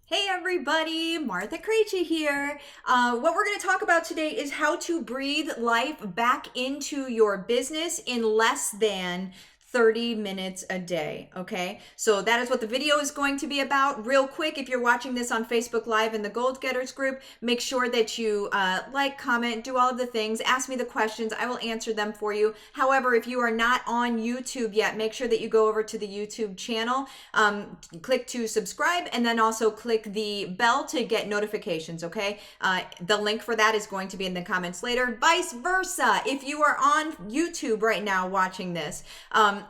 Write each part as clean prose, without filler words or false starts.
Hey everybody, Martha Krejci here. What we're going to talk about today is how to breathe life back into your business in less than 30 minutes a day, okay? So that is what the video is going to be about. Real quick, if you're watching this on Facebook Live in the Gold Getters group, make sure that you like, comment, do all of the things, ask me the questions. I will answer them for you. However, if you are not on YouTube yet, make sure that you go over to the YouTube channel, click to subscribe, and then also click the bell to get notifications, okay? The link for that is going to be in the comments later. Vice versa, if you are on YouTube right now watching this,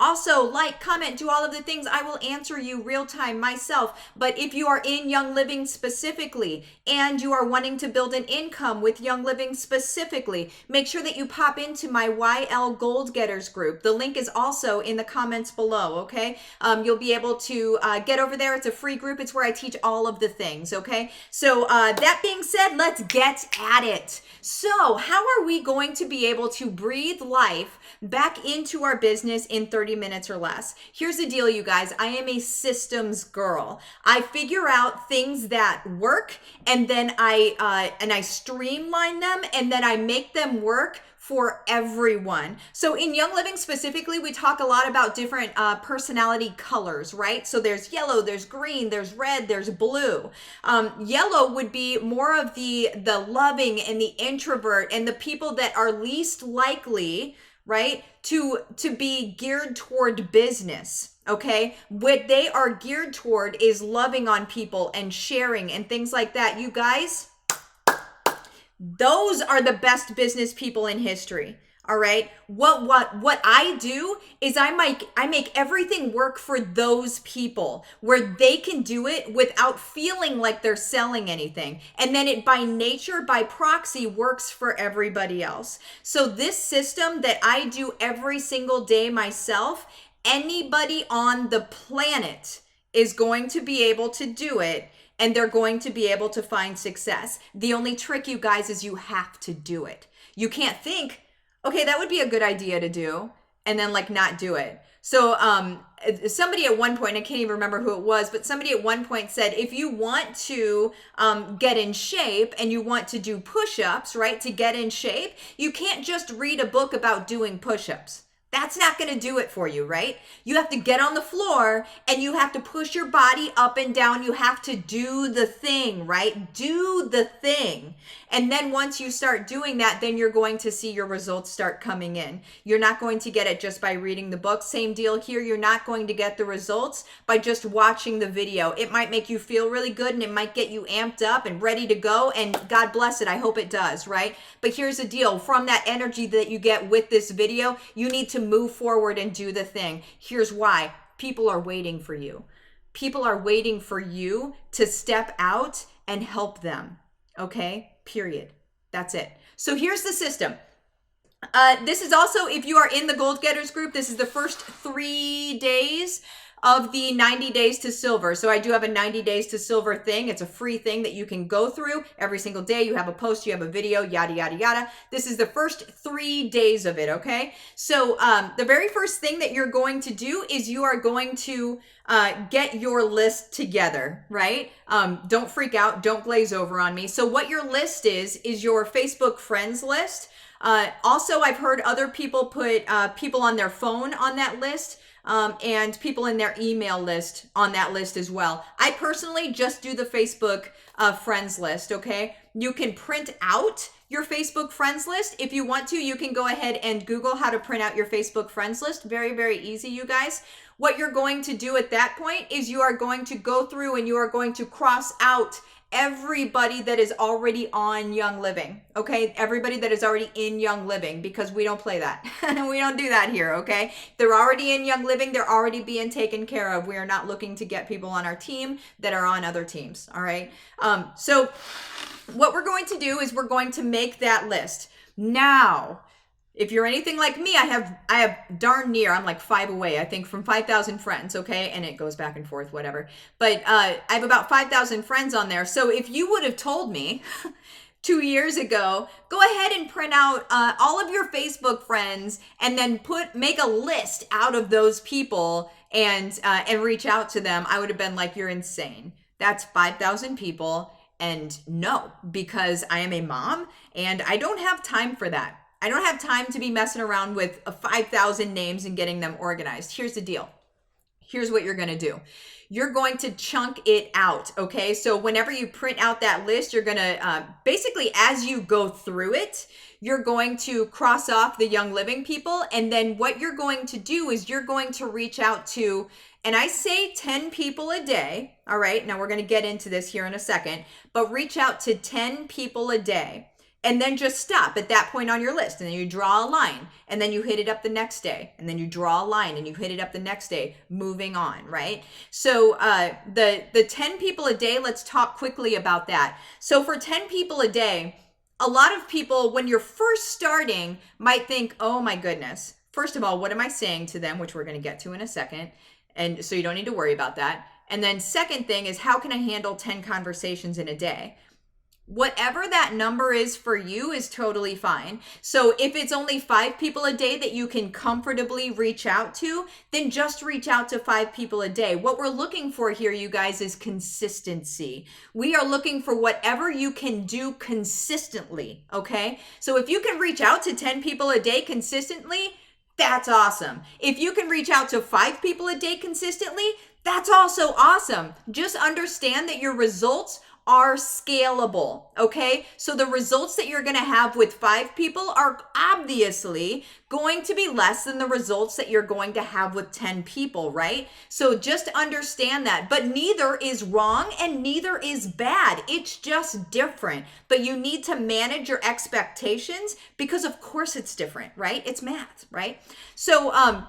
also like, comment, do all of the things. I will answer you real time myself. But if you are in Young Living specifically and you are wanting to build an income with Young Living specifically, make sure that you pop into my YL Gold Getters group. The link is also in the comments below, okay? You'll be able to get over there. It's a free group. It's where I teach all of the things, okay? So that being said, let's get at it. So how are we going to be able to breathe life back into our business in 30 minutes or less? Here's the deal, you guys. I am a systems girl. I figure out things that work, and then I streamline them, and then I make them work for everyone. So in Young Living specifically, we talk a lot about different personality colors, right? So there's yellow, there's green, there's red, there's blue. Yellow would be more of the loving and the introvert and the people that are least likely, right, to be geared toward business. Okay, what they are geared toward is loving on people and sharing and things like that. You guys, those are the best business people in history. All right. What I do is I make everything work for those people where they can do it without feeling like they're selling anything. And then it by nature, by proxy, works for everybody else. So this system that I do every single day myself, anybody on the planet is going to be able to do it, and they're going to be able to find success. The only trick, you guys, is you have to do it. You can't think, okay, that would be a good idea to do, and then like not do it. So somebody at one point, I can't even remember who it was, but somebody at one point said, if you want to get in shape and you want to do push-ups, right, to get in shape, you can't just read a book about doing push-ups. That's not going to do it for you, right? You have to get on the floor and you have to push your body up and down. You have to do the thing, right? Do the thing. And then once you start doing that, then you're going to see your results start coming in. You're not going to get it just by reading the book. Same deal here. You're not going to get the results by just watching the video. It might make you feel really good and it might get you amped up and ready to go. And God bless it. I hope it does, right? But here's the deal. From that energy that you get with this video, you need to move forward and do the thing. Here's why. People are waiting for you. People are waiting for you to step out and help them. Okay? Period. That's it. So here's the system. This is also, if you are in the Gold Getters group, this is the first 3 days of the 90 days to silver. So I do have a 90 days to silver thing. It's a free thing that you can go through every single day. You have a post, you have a video, yada, yada, yada. This is the first 3 days of it, okay? So the very first thing that you're going to do is you are going to get your list together, right? Don't freak out. Don't glaze over on me. So what your list is your Facebook friends list. Also, I've heard other people put people on their phone on that list. And people in their email list on that list as well. I personally just do the Facebook friends list, okay? You can print out your Facebook friends list. If you want to, you can go ahead and Google how to print out your Facebook friends list. Very, very easy, you guys. What you're going to do at that point is you are going to go through and you are going to cross out everybody that is already on Young Living, okay? Everybody that is already in Young Living, because we don't play that. We don't do that here, okay? They're already in Young Living. They're already being taken care of. We are not looking to get people on our team that are on other teams, all right? So what we're going to do is we're going to make that list. Now, if you're anything like me, I have darn near, I'm like 5 away, I think, from 5,000 friends, okay? And it goes back and forth, whatever. But I have about 5,000 friends on there. So if you would have told me 2 years ago, go ahead and print out all of your Facebook friends and then make a list out of those people and reach out to them, I would have been like, you're insane. That's 5,000 people. And no, because I am a mom and I don't have time for that. I don't have time to be messing around with 5,000 names and getting them organized. Here's the deal. Here's what you're going to do. You're going to chunk it out, okay? So whenever you print out that list, you're going to basically, as you go through it, you're going to cross off the Young Living people. And then what you're going to do is you're going to reach out to, and I say 10 people a day, all right? Now we're going to get into this here in a second, but reach out to 10 people a day. And then just stop at that point on your list. And then you draw a line and then you hit it up the next day. And then you draw a line and you hit it up the next day, moving on, right? So the 10 people a day, let's talk quickly about that. So for 10 people a day, a lot of people, when you're first starting, might think, oh my goodness. First of all, what am I saying to them? Which we're going to get to in a second. And so you don't need to worry about that. And then second thing is, how can I handle 10 conversations in a day? Whatever that number is for you is totally fine. So if it's only 5 people a day that you can comfortably reach out to, then just reach out to 5 people a day. What we're looking for here, you guys, is consistency. We are looking for whatever you can do consistently, okay? So if you can reach out to 10 people a day consistently, that's awesome. If you can reach out to 5 people a day consistently, that's also awesome. Just understand that your results are scalable, okay? So the results that you're going to have with 5 people are obviously going to be less than the results that you're going to have with 10 people, right? So just understand that. But neither is wrong and neither is bad. It's just different. But you need to manage your expectations because of course it's different, right? It's math, right? So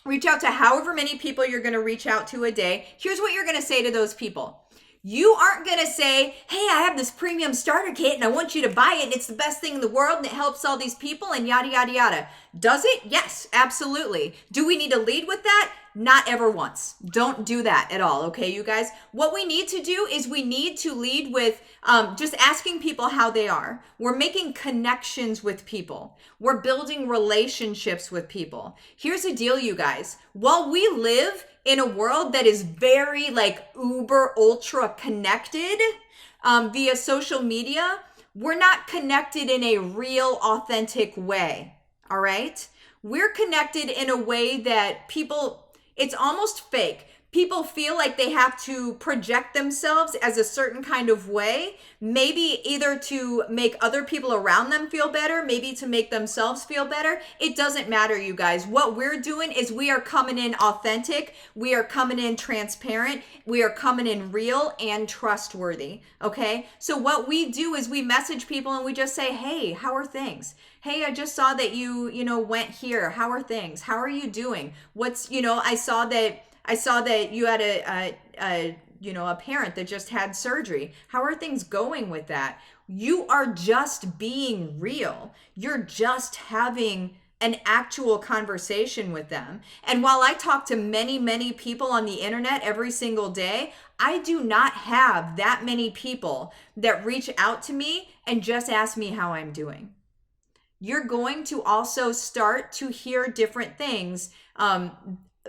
reach out to however many people you're going to reach out to a day. Here's what you're going to say to those people. You aren't going to say, hey, I have this premium starter kit and I want you to buy it and it's the best thing in the world and it helps all these people and yada, yada, yada. Does it? Yes, absolutely. Do we need to lead with that? Not ever once. Don't do that at all, okay, you guys? What we need to do is we need to lead with just asking people how they are. We're making connections with people. We're building relationships with people. Here's the deal, you guys. While we live in a world that is very like uber ultra connected via social media, we're not connected in a real authentic way. All right. We're connected in a way that it's almost fake. People feel like they have to project themselves as a certain kind of way, maybe either to make other people around them feel better, maybe to make themselves feel better. It doesn't matter, you guys. What we're doing is we are coming in authentic, we are coming in transparent, we are coming in real and trustworthy, okay? So what we do is we message people and we just say, hey, how are things? Hey, I just saw that you went here. How are things? How are you doing? I saw that you had a parent that just had surgery. How are things going with that? You are just being real. You're just having an actual conversation with them. And while I talk to many, many people on the internet every single day, I do not have that many people that reach out to me and just ask me how I'm doing. You're going to also start to hear different things,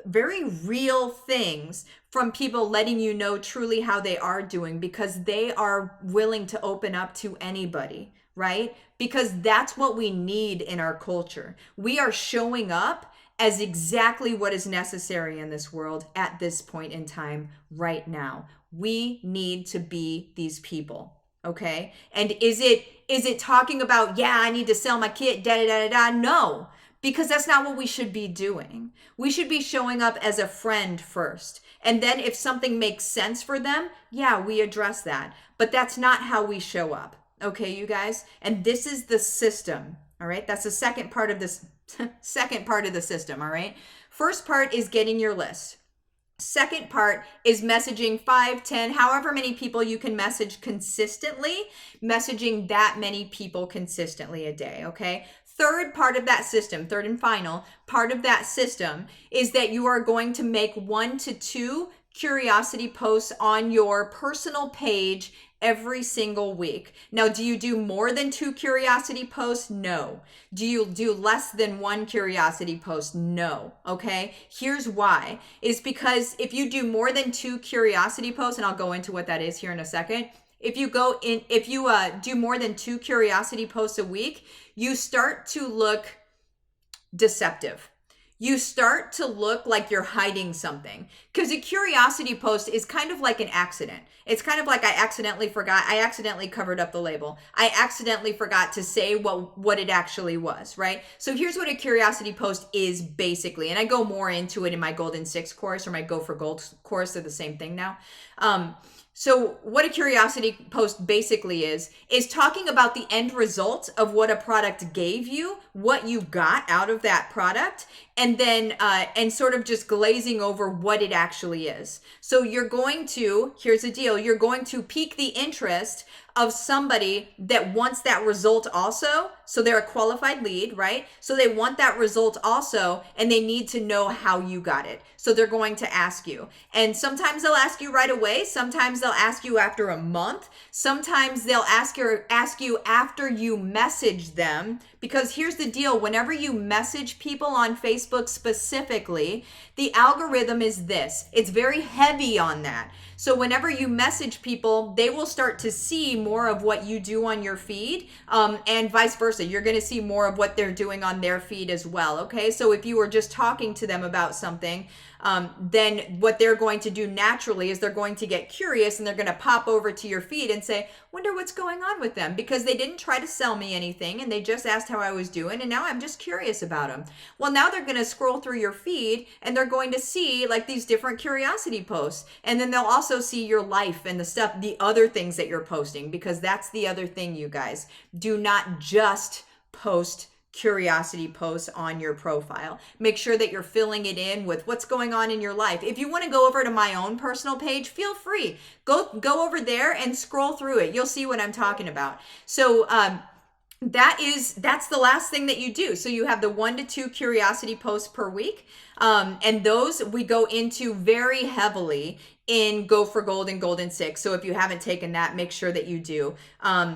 very real things from people letting you know truly how they are doing because they are willing to open up to anybody, right? Because that's what we need in our culture. We are showing up as exactly what is necessary in this world at this point in time right now. We need to be these people. Okay. And is it talking about, yeah, I need to sell my kit, da da da da? No, because that's not what we should be doing. We should be showing up as a friend first. And then if something makes sense for them, yeah, we address that. But that's not how we show up. Okay, you guys? And this is the system. All right. That's the second part of this second part of the system. All right. First part is getting your list. Second part is messaging 5, 10, however many people you can message consistently, messaging that many people consistently a day, okay? Third part of that system, third and final part of that system is that you are going to make 1 to 2 curiosity posts on your personal page every single week. Now, do you do more than 2 curiosity posts? No. Do you do less than 1 curiosity post? No. Okay. Here's why. Is because if you do more than 2 curiosity posts, and I'll go into what that is here in a second. If you do more than 2 curiosity posts a week, you start to look deceptive. You start to look like you're hiding something, because a curiosity post is kind of like an accident. It's kind of like I accidentally covered up the label. I accidentally forgot to say what it actually was, right? So here's what a curiosity post is basically, and I go more into it in my Golden 6 course or my Go for Gold course. They're the same thing now. So what a curiosity post basically is talking about the end result of what a product gave you, what you got out of that product, and then and sort of just glazing over what it actually is. So you're going to, here's the deal, you're going to pique the interest of somebody that wants that result also. So they're a qualified lead, right? So they want that result also, and they need to know how you got it. So they're going to ask you. And sometimes they'll ask you right away. Sometimes they'll ask you after a month. Sometimes they'll ask you after you message them. Because here's the deal, whenever you message people on Facebook specifically, the algorithm is this. It's very heavy on that. So whenever you message people, they will start to see more of what you do on your feed, and vice versa. You're going to see more of what they're doing on their feed as well, okay? So if you were just talking to them about something, then what they're going to do naturally is they're going to get curious, and they're going to pop over to your feed and say, wonder what's going on with them, because they didn't try to sell me anything, and they just asked how I was doing, and now I'm just curious about them. Well, now they're going to scroll through your feed, and they're going to see like these different curiosity posts, and then they'll also see your life and the other things that you're posting, because that's the other thing, you guys. Do not just post curiosity posts on your profile. Make sure that you're filling it in with what's going on in your life. If you want to go over to my own personal page, feel free. Go over there and scroll through it. You'll see what I'm talking about. So that's the last thing that you do. So you have the 1 to 2 curiosity posts per week. And those we go into very heavily in Go for Gold and Golden 6. So if you haven't taken that, make sure that you do. The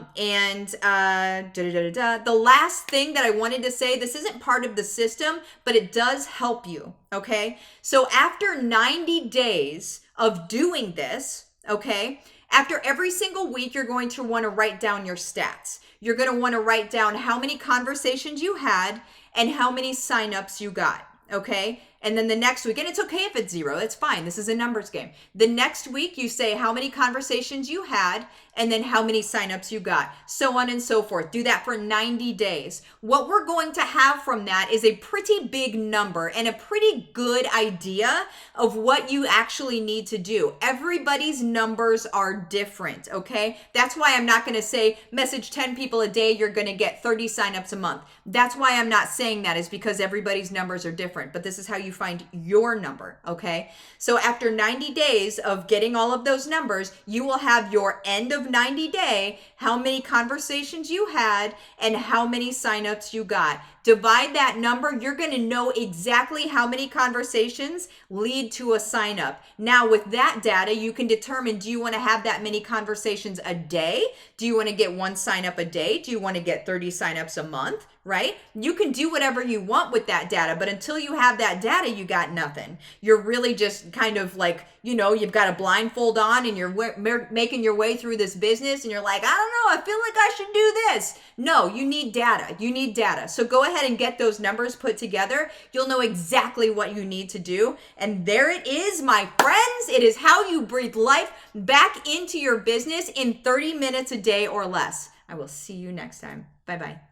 last thing that I wanted to say, this isn't part of the system, but it does help you, okay? So after 90 days of doing this, okay, after every single week, you're going to want to write down your stats. You're going to want to write down how many conversations you had and how many signups you got, okay? And then the next week, and it's okay if it's 0, it's fine. This is a numbers game. The next week, you say how many conversations you had and then how many signups you got, so on and so forth. Do that for 90 days. What we're going to have from that is a pretty big number and a pretty good idea of what you actually need to do. Everybody's numbers are different, okay? That's why I'm not going to say message 10 people a day, you're going to get 30 signups a month. That's why I'm not saying that, is because everybody's numbers are different, but this is how you find your number, okay? So after 90 days of getting all of those numbers, you will have your end of 90 day, how many conversations you had and how many signups you got. Divide that number, you're going to know exactly how many conversations lead to a sign up. Now with that data, you can determine, do you want to have that many conversations a day? Do you want to get 1 sign up a day? Do you want to get 30 signups a month? Right? You can do whatever you want with that data, but until you have that data, you got nothing. You're really just kind of like, you've got a blindfold on and you're making your way through this business and you're like, I don't know, I feel like I should do this. No, you need data. You need data. So go ahead and get those numbers put together. You'll know exactly what you need to do. And there it is, my friends. It is how you breathe life back into your business in 30 minutes a day or less. I will see you next time. Bye-bye.